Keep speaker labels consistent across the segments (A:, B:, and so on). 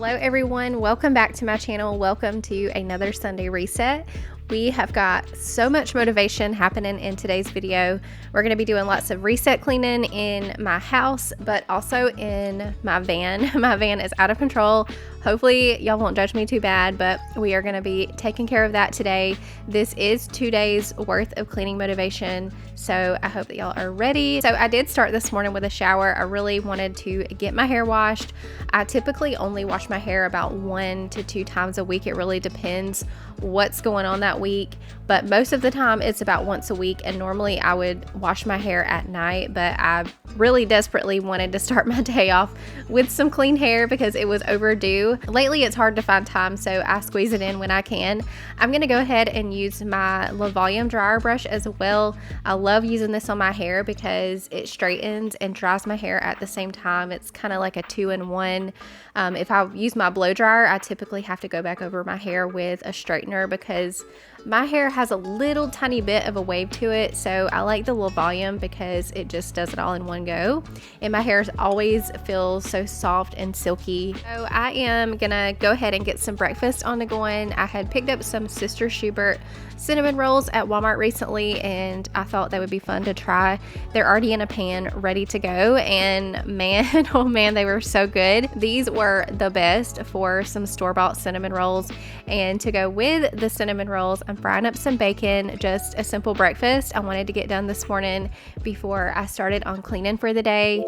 A: Hello everyone, welcome back to my channel. Welcome to another Sunday reset. We have got so much motivation happening in today's video. We're going to be doing lots of reset cleaning in my house, but also in my van. My van is out of control. Hopefully y'all won't judge me too bad, but we are going to be taking care of that today. This is 2 days worth of cleaning motivation, so I hope that y'all are ready. So I did start this morning with a shower. I really wanted to get my hair washed. I typically only wash my hair about 1 to 2 times a week. It really depends what's going on that week, but most of the time it's about once a week, and normally I would wash my hair at night, but I really desperately wanted to start my day off with some clean hair because it was overdue. Lately it's hard to find time, so I squeeze it in when I can. I'm gonna go ahead and use my low volume dryer brush as well. I love using this on my hair because it straightens and dries my hair at the same time. It's kind of like a 2-in-1. If I use my blow dryer, I typically have to go back over my hair with a straightener because my hair has a little tiny bit of a wave to it, so I like the low volume because it just does it all in one go, and my hair always feels so soft and silky. So I am gonna go ahead and get some breakfast on the going. I had picked up some Sister Schubert cinnamon rolls at Walmart recently, and I thought they would be fun to try. They're already in a pan ready to go, and man, oh man, they were so good. These were the best for some store-bought cinnamon rolls, and to go with the cinnamon rolls, I'm frying up some bacon, just a simple breakfast I wanted to get done this morning before I started on cleaning for the day.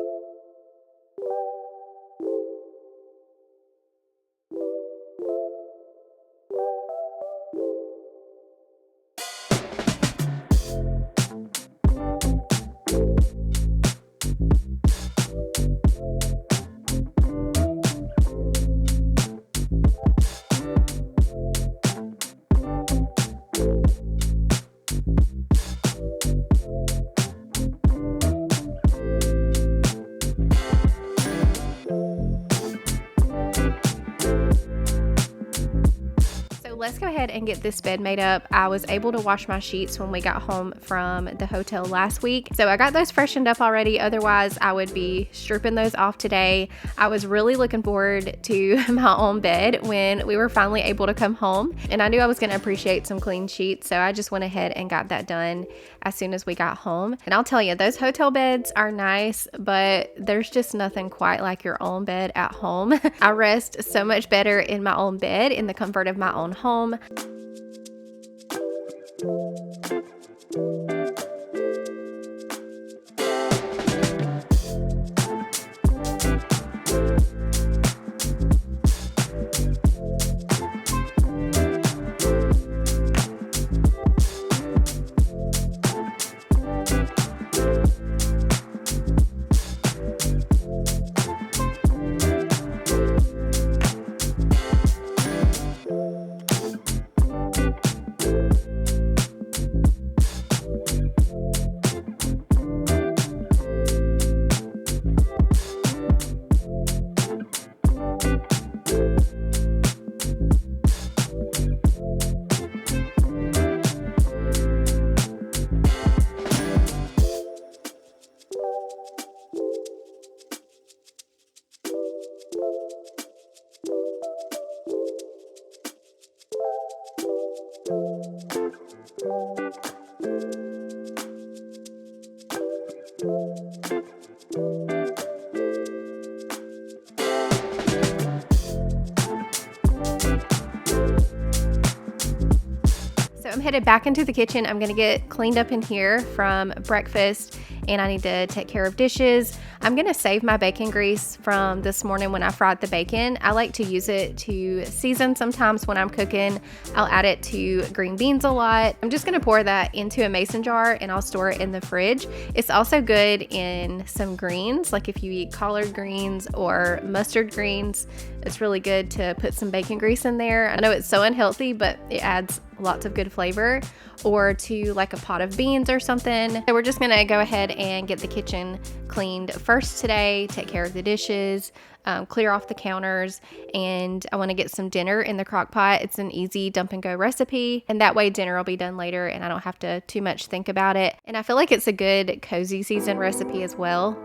A: Let's go ahead and get this bed made up. I was able to wash my sheets when we got home from the hotel last week, so I got those freshened up already. Otherwise, I would be stripping those off today. I was really looking forward to my own bed when we were finally able to come home, and I knew I was going to appreciate some clean sheets, so I just went ahead and got that done as soon as we got home. And I'll tell you, those hotel beds are nice, but there's just nothing quite like your own bed at home. I rest so much better in my own bed, in the comfort of my own home. I'm headed back into the kitchen. I'm gonna get cleaned up in here from breakfast, and I need to take care of dishes. I'm gonna save my bacon grease from this morning when I fried the bacon. I like to use it to season sometimes when I'm cooking. I'll add it to green beans a lot. I'm just gonna pour that into a mason jar and I'll store it in the fridge. It's also good in some greens, like if you eat collard greens or mustard greens, it's really good to put some bacon grease in there. I know it's so unhealthy, but it adds lots of good flavor, or to like a pot of beans or something. So we're just gonna go ahead and get the kitchen cleaned first today, take care of the dishes, clear off the counters, and I want to get some dinner in the crock pot. It's an easy dump and go recipe, and that way dinner will be done later and I don't have to too much think about it. And I feel like it's a good cozy season recipe as well.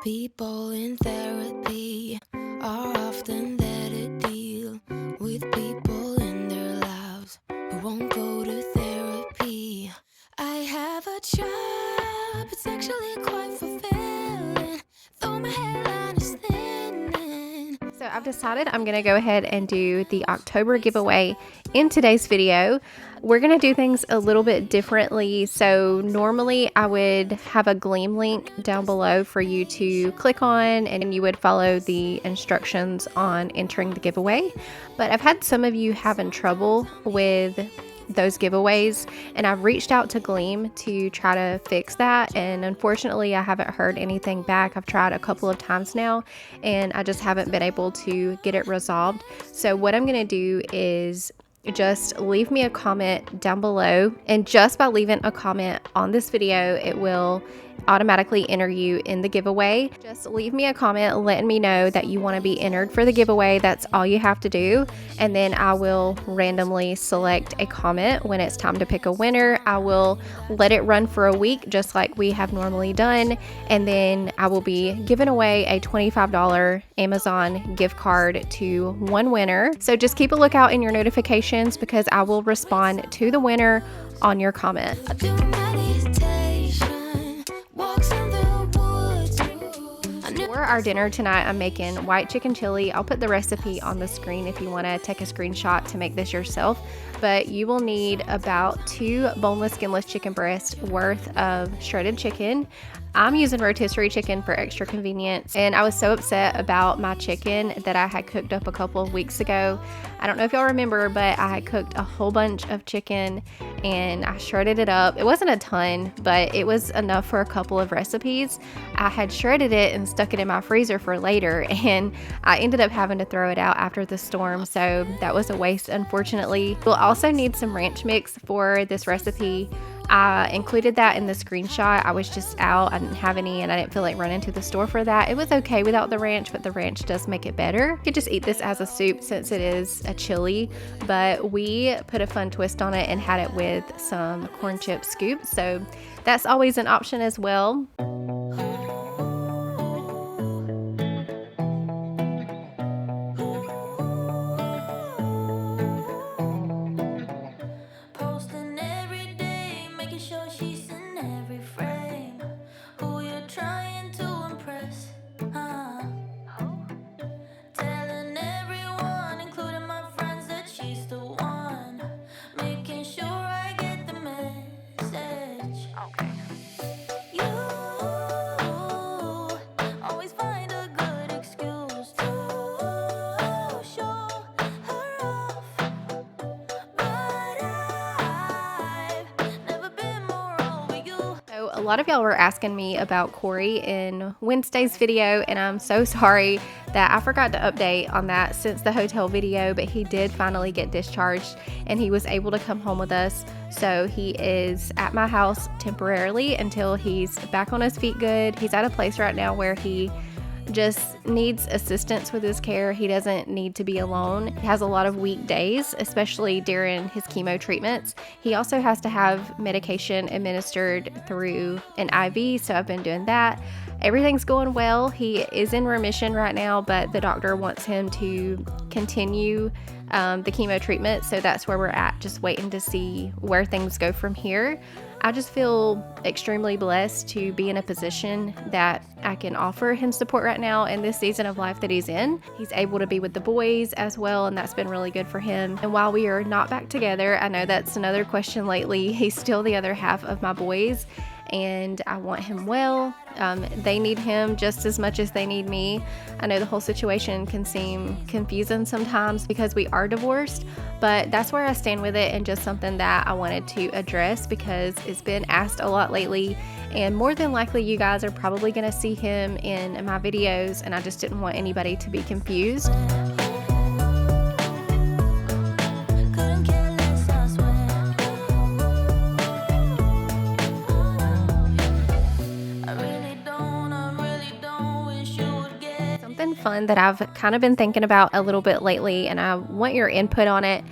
B: People in therapy are often there to deal with people in their lives who won't go to therapy. I have a job, it's actually quite fulfilling, though my hairline is thinning.
A: So I've decided I'm going to go ahead and do the October giveaway in today's video. We're going to do things a little bit differently. So normally I would have a Gleam link down below for you to click on, and you would follow the instructions on entering the giveaway. But I've had some of you having trouble with those giveaways, and I've reached out to Gleam to try to fix that, and unfortunately I haven't heard anything back. I've tried a couple of times now and I just haven't been able to get it resolved. So what I'm going to do is just leave me a comment down below, and just by leaving a comment on this video, it will automatically enter you in the giveaway. Just leave me a comment letting me know that you want to be entered for the giveaway. That's all you have to do, and then I will randomly select a comment when it's time to pick a winner. I will let it run for a week just like we have normally done, and then I will be giving away a $25 Amazon gift card to one winner. So just keep a lookout in your notifications, because I will respond to the winner on your comment. For our dinner tonight, I'm making white chicken chili. I'll put the recipe on the screen if you want to take a screenshot to make this yourself. But you will need about 2 boneless, skinless chicken breasts worth of shredded chicken. I'm using rotisserie chicken for extra convenience, and I was so upset about my chicken that I had cooked up a couple of weeks ago. I don't know if y'all remember, but I had cooked a whole bunch of chicken and I shredded it up. It wasn't a ton, but it was enough for a couple of recipes. I had shredded it and stuck it in my freezer for later, and I ended up having to throw it out after the storm, so that was a waste, unfortunately. We'll also need some ranch mix for this recipe. I included that in the screenshot. I was just out, I didn't have any, and I didn't feel like running to the store for that. It was okay without the ranch, but the ranch does make it better. You could just eat this as a soup since it is a chili, but we put a fun twist on it and had it with some corn chip scoops, so that's always an option as well. A lot of y'all were asking me about Corey in Wednesday's video, and I'm so sorry that I forgot to update on that since the hotel video, but he did finally get discharged and he was able to come home with us. So he is at my house temporarily until he's back on his feet good. He's at a place right now where he just needs assistance with his care. He doesn't need to be alone. He has a lot of weak days, especially during his chemo treatments. He also has to have medication administered through an IV, so I've been doing that. Everything's going well. He is in remission right now, but the doctor wants him to continue the chemo treatment, so that's where we're at, just waiting to see where things go from here. I just feel extremely blessed to be in a position that I can offer him support right now in this season of life that he's in. He's able to be with the boys as well, and that's been really good for him. And while we are not back together, I know that's another question lately, he's still the other half of my boys, and I want him well. They need him just as much as they need me. I know the whole situation can seem confusing sometimes because we are divorced, but that's where I stand with it, and just something that I wanted to address because it's been asked a lot lately, and more than likely you guys are probably going to see him in my videos, and I just didn't want anybody to be confused. Something fun that I've kind of been thinking about a little bit lately, and I want your input on it.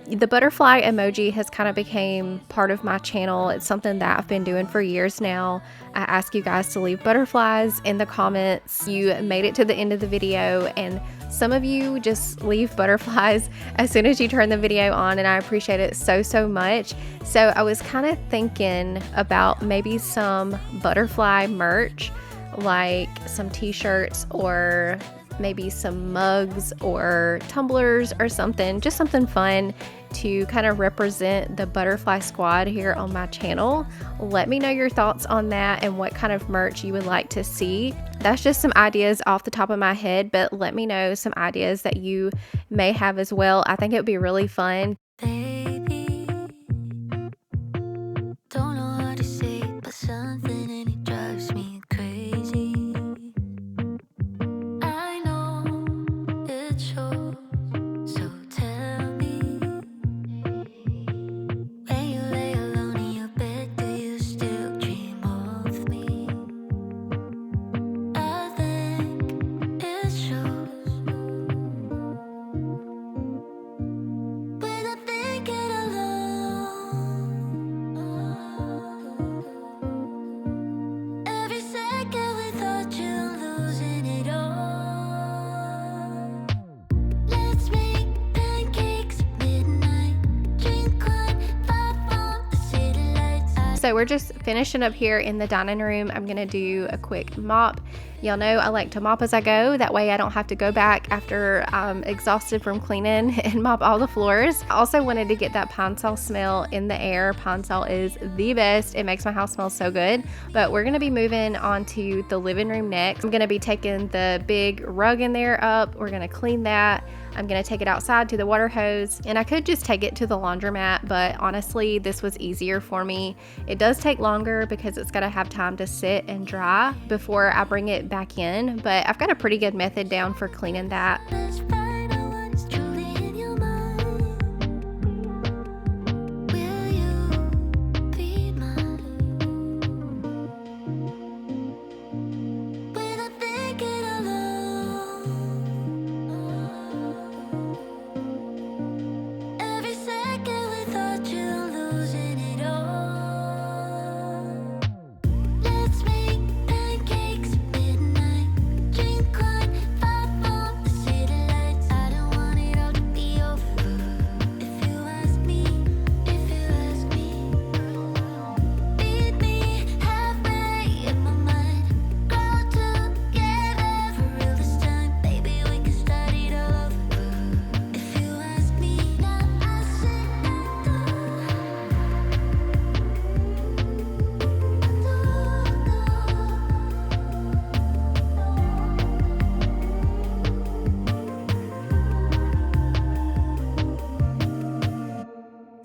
A: The butterfly emoji has kind of became part of my channel. It's something that I've been doing for years now. I ask you guys to leave butterflies in the comments. You made it to the end of the video, and some of you just leave butterflies as soon as you turn the video on, and I appreciate it so much. So I was kind of thinking about maybe some butterfly merch, like some t-shirts or maybe some mugs or tumblers or something, just something fun to kind of represent the butterfly squad here on my channel. Let me know your thoughts on that and what kind of merch you would like to see. That's just some ideas off the top of my head, but let me know some ideas that you may have as well. I think it would be really fun.
B: Baby, don't know what to say, but something in it drives me crazy. I know it shows, so tell me, when you lay alone in your bed, do you still dream of me? I think it shows when I'm thinking alone. Every second without you, I'm losing it all. Let's make pancakes at midnight, drink wine, vibe on the city lights.
A: So we're just finishing up here in the dining room. I'm gonna do a quick mop. Y'all know I like to mop as I go. That way I don't have to go back after I'm exhausted from cleaning and mop all the floors. I also wanted to get that pine sol smell in the air. Pine sol is the best. It makes my house smell so good. But we're gonna be moving on to the living room next. I'm gonna be taking the big rug in there up. We're gonna clean that. I'm gonna take it outside to the water hose, and I could just take it to the laundromat, but honestly, this was easier for me. It does take longer because it's gotta have time to sit and dry before I bring it back in, but I've got a pretty good method down for cleaning that.
B: Let's find out what's truly in your mind. Will you be mine? When I'm thinking alone, every second without you, I'm losing it all. Let's make pancakes at midnight, drink wine, vibe on the city lights. I don't want it all to be over. If you ask me, meet me halfway in my mind. Grow together for real this time, baby. We can start it all over. If you ask me, now I say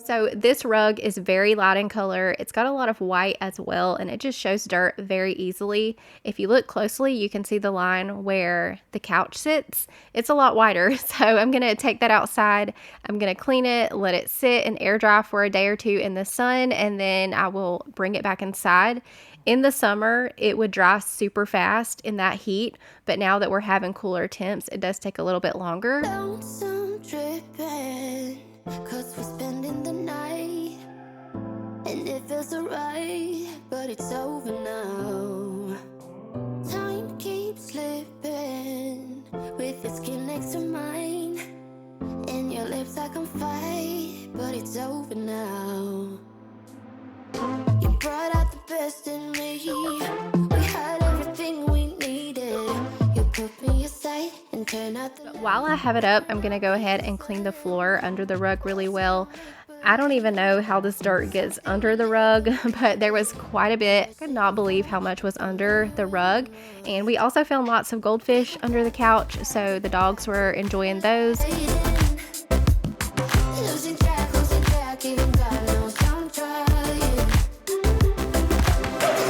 A: So this rug is very light in color. It's got a lot of white as well, and it just shows dirt very easily. If you look closely, you can see the line where the couch sits. It's a lot whiter, so I'm gonna take that outside. I'm gonna clean it, let it sit and air dry for a day or two in the sun, and then I will bring it back inside. In the summer, it would dry super fast in that heat, but now that we're having cooler temps, it does take a little bit longer.
B: lonesome dripping, 'cause we're spending the night, and it feels alright, but it's over now. Time keeps slipping with your skin next to mine, and your lips I can fight, but it's over now. You brought out the best in me. We had everything we needed. You put me aside and turned out the
A: While I have it up, I'm gonna go ahead and clean the floor under the rug really well. I don't even know how this dirt gets under the rug, but there was quite a bit. I could not believe how much was under the rug. And we also found lots of goldfish under the couch, so the dogs were enjoying those.
B: losing track, even God knows I'm trying.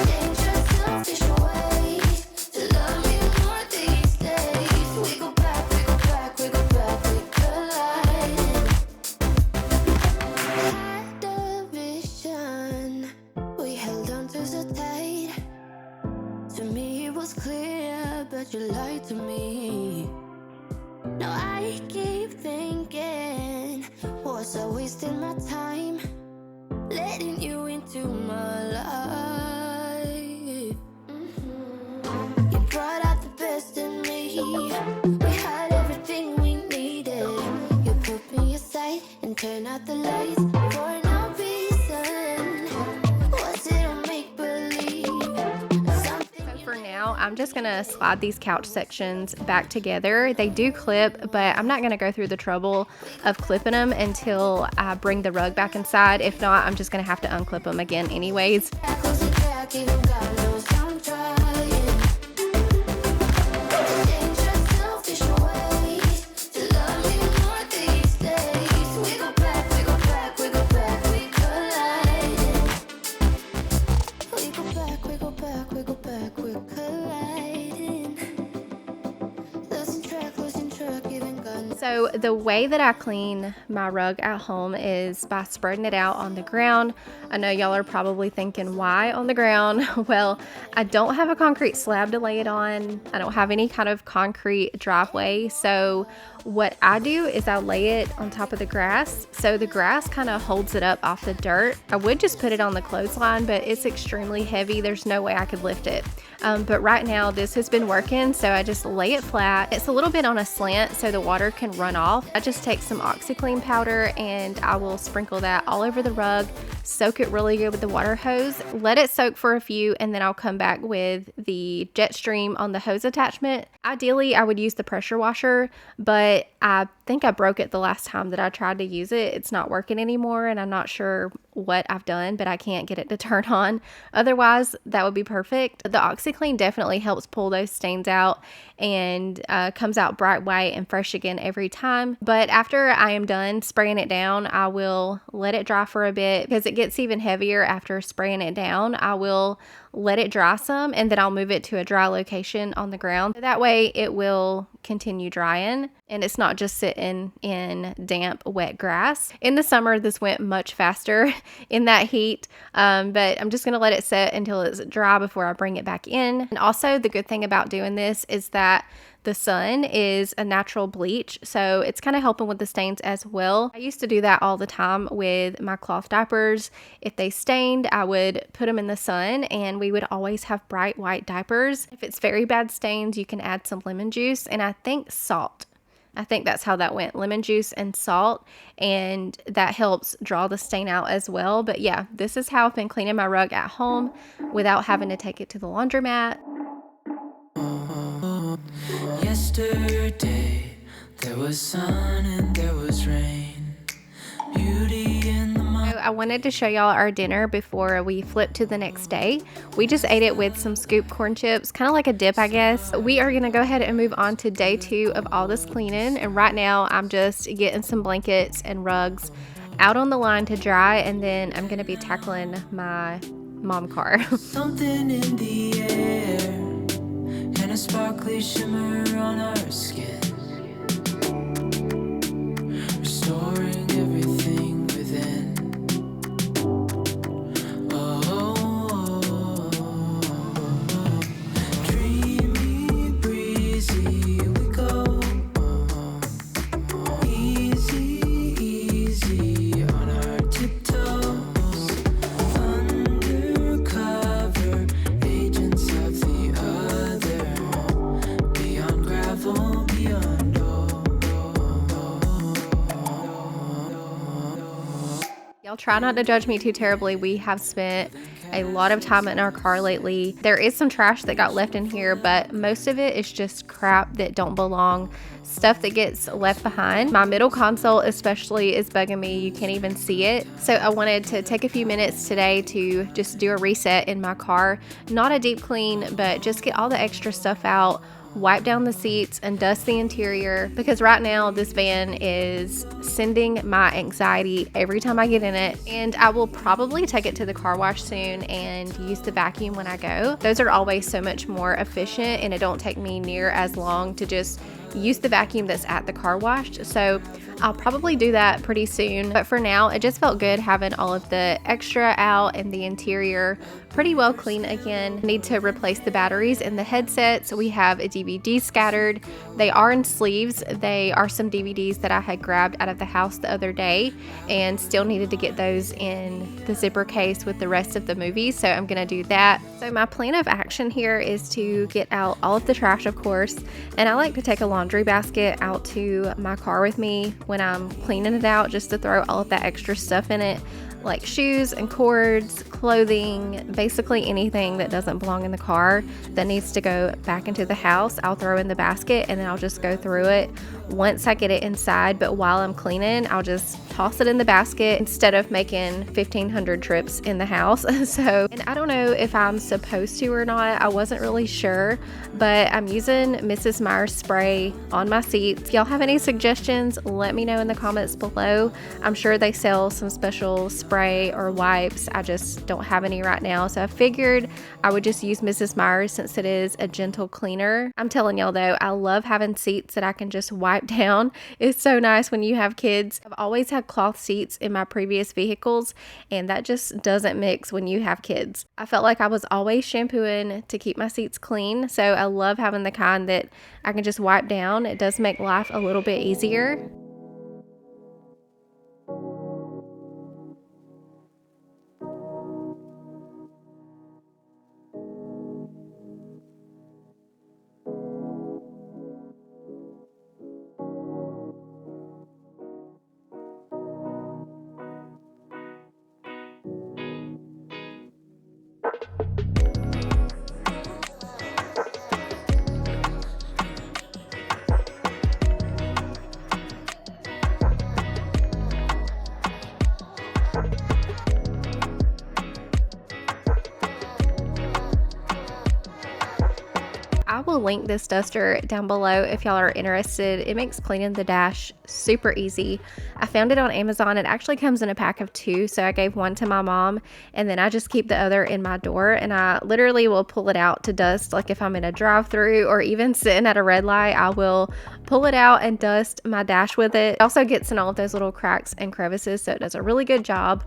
B: Dangerous, selfish ways to love you more these days. We go back, we collide. Had a vision, we held on to so tight. To me it was clear, but you lied to me. Now I keep thinking, was course I wasted my time letting you into my life. You brought out the best in me. We had everything we needed. You put me aside and turn out the lights for no reason. Was it a make-believe?
A: For now, I'm just gonna slide these couch sections back together. They do clip, but I'm not gonna go through the trouble of clipping them until I bring the rug back inside. If not, I'm just gonna have to unclip them again anyways. So the way that I clean my rug at home is by spreading it out on the ground. I know y'all are probably thinking, why on the ground? Well, I don't have a concrete slab to lay it on. I don't have any kind of concrete driveway. So what I do is I lay it on top of the grass. So the grass kind of holds it up off the dirt. I would just put it on the clothesline, but it's extremely heavy. There's no way I could lift it. But right now this has been working, so I just lay it flat. It's a little bit on a slant so the water can run off. I just take some OxiClean powder and I will sprinkle that all over the rug, soak it really good with the water hose, let it soak for a few, and then I'll come back with the jet stream on the hose attachment. Ideally, I would use the pressure washer, but I think I broke it the last time that I tried to use it. It's not working anymore, and I'm not sure what I've done, but I can't get it to turn on. Otherwise, that would be perfect. The OxiClean definitely helps pull those stains out and comes out bright white and fresh again every time. But after I am done spraying it down, I will let it dry for a bit because it gets even heavier after spraying it down. I will let it dry some and then I'll move it to a dry location on the ground. So that way it will continue drying and it's not just sitting in damp, wet grass. In the summer, this went much faster in that heat, but I'm just gonna let it sit until it's dry before I bring it back in. And also the good thing about doing this is that the sun is a natural bleach, so it's kind of helping with the stains as well. I used to do that all the time with my cloth diapers. If they stained, I would put them in the sun and we would always have bright white diapers. If it's very bad stains, you can add some lemon juice and I think salt. I think that's how that went, lemon juice and salt, and that helps draw the stain out as well. But yeah, this is how I've been cleaning my rug at home without having to take it to the laundromat.
C: Yesterday there was sun and there was rain, beauty in the mind.
A: I wanted to show y'all our dinner before we flip to the next day. We just ate it with some scoop corn chips, kind of like a dip, I guess. We are gonna go ahead and move on to day 2 of all this cleaning, and right now I'm just getting some blankets and rugs out on the line to dry, and then I'm gonna be tackling my mom car.
C: Something in the air and a sparkly shimmer on our skin, restoring everything within. Oh, dreamy, breezy, we go. Easy, easy on our tiptoes. Undercover agents of the other. Beyond gravel, beyond
A: Y'all try not to judge me too terribly. We have spent a lot of time in our car lately. There is some trash that got left in here, but most of it is just crap that don't belong, stuff that gets left behind. My middle console especially is bugging me. You can't even see it. So I wanted to take a few minutes today to just do a reset in my car. Not a deep clean, but just get all the extra stuff out, wipe down the seats and dust the interior, because right now this van is sending my anxiety every time I get in it, and I will probably take it to the car wash soon and use the vacuum when I go. Those are always so much more efficient and it don't take me near as long to just use the vacuum that's at the car wash. So I'll probably do that pretty soon, but for now it just felt good having all of the extra out and the interior pretty well clean again. Need to replace the batteries in the headsets. We have a DVD scattered. They are in sleeves. They are some DVDs that I had grabbed out of the house the other day and still needed to get those in the zipper case with the rest of the movies, so I'm gonna do that. So my plan of action here is to get out all of the trash, of course, and I like to take a laundry basket out to my car with me when I'm cleaning it out, just to throw all of that extra stuff in it, like shoes and cords, clothing, basically anything that doesn't belong in the car that needs to go back into the house. I'll throw in the basket and then I'll just go through it once I get it inside. But while I'm cleaning, I'll just toss it in the basket instead of making 1,500 trips in the house. So, and I don't know if I'm supposed to or not. I wasn't really sure, but I'm using Mrs. Meyer's spray on my seats. If y'all have any suggestions, let me know in the comments below. I'm sure they sell some special spray or wipes. I just don't have any right now, so I figured I would just use Mrs. Meyer's since it is a gentle cleaner. I'm telling y'all though, I love having seats that I can just wipe down. It's so nice when you have kids. I've always had cloth seats in my previous vehicles, and that just doesn't mix when you have kids. I felt like I was always shampooing to keep my seats clean, so I love having the kind that I can just wipe down. It does make life a little bit easier. I will link this duster down below if y'all are interested. It makes cleaning the dash super easy. I found it on Amazon. It actually comes in a pack of 2, so I gave one to my mom, and then I just keep the other in my door, and I literally will pull it out to dust. Like if I'm in a drive-through or even sitting at a red light, I will pull it out and dust my dash with it. It also gets in all of those little cracks and crevices, so it does a really good job.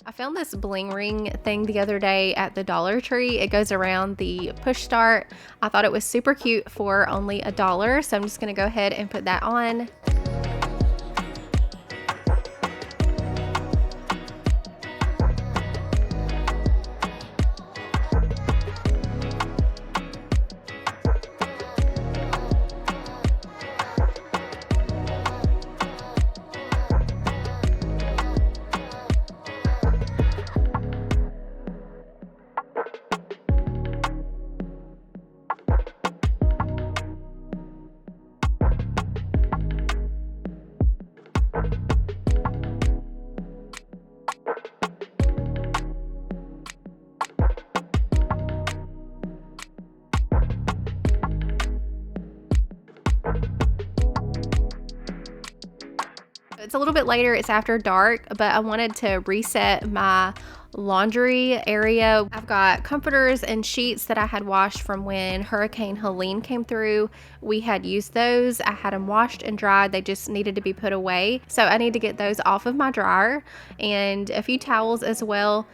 A: I found this bling ring thing the other day at the Dollar Tree. It goes around the push start. I thought it was super cute for only $1, so I'm just gonna go ahead and put that on. It's a little bit later, it's after dark, but I wanted to reset my laundry area. I've got comforters and sheets that I had washed from when Hurricane Helene came through. We had used those. I had them washed and dried. They just needed to be put away. So I need to get those off of my dryer, and a few towels as well.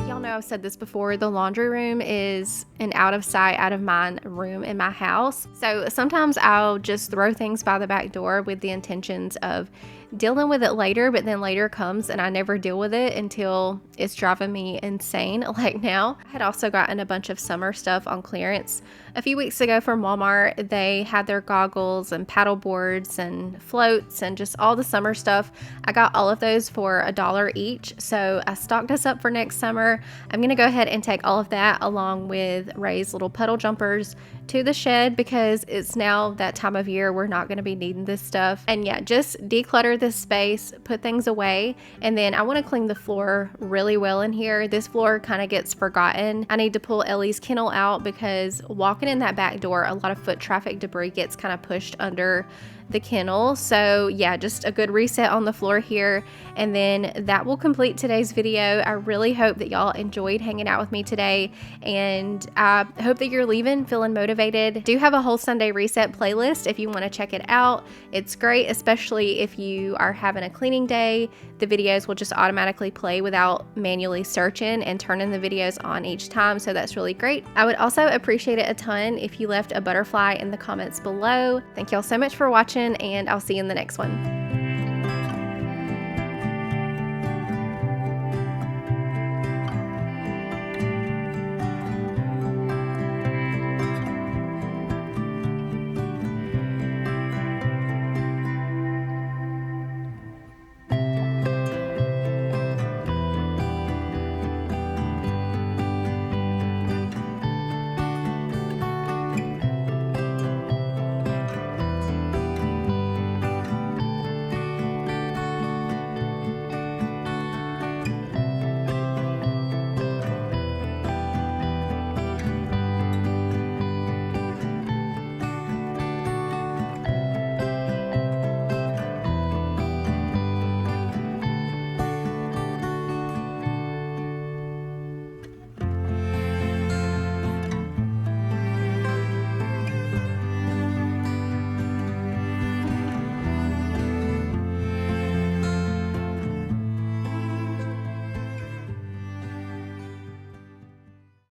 A: Y'all know I've said this before, the laundry room is an out of sight, out of mind room in my house. So sometimes I'll just throw things by the back door with the intentions of dealing with it later, but then later comes and I never deal with it until it's driving me insane like now. I had also gotten a bunch of summer stuff on clearance a few weeks ago from Walmart. They had their goggles and paddle boards and floats and just all the summer stuff. I got all of those for $1 each, so I stocked us up for next summer. I'm gonna go ahead and take all of that along with Ray's little puddle jumpers to the shed because it's now that time of year we're not going to be needing this stuff. And yeah, just declutter this space, put things away, and then I want to clean the floor really well in here. This floor kind of gets forgotten. I need to pull Ellie's kennel out because walking in that back door, a lot of foot traffic debris gets kind of pushed under the kennel. So yeah, just a good reset on the floor here, and then that will complete today's video. I really hope that y'all enjoyed hanging out with me today, and I hope that you're leaving feeling motivated. I do have a whole Sunday reset playlist if you want to check it out. It's great, especially if you are having a cleaning day. The videos will just automatically play without manually searching and turning the videos on each time, so that's really great. I would also appreciate it a ton if you left a butterfly in the comments below. Thank y'all so much for watching, and I'll see you in the next one.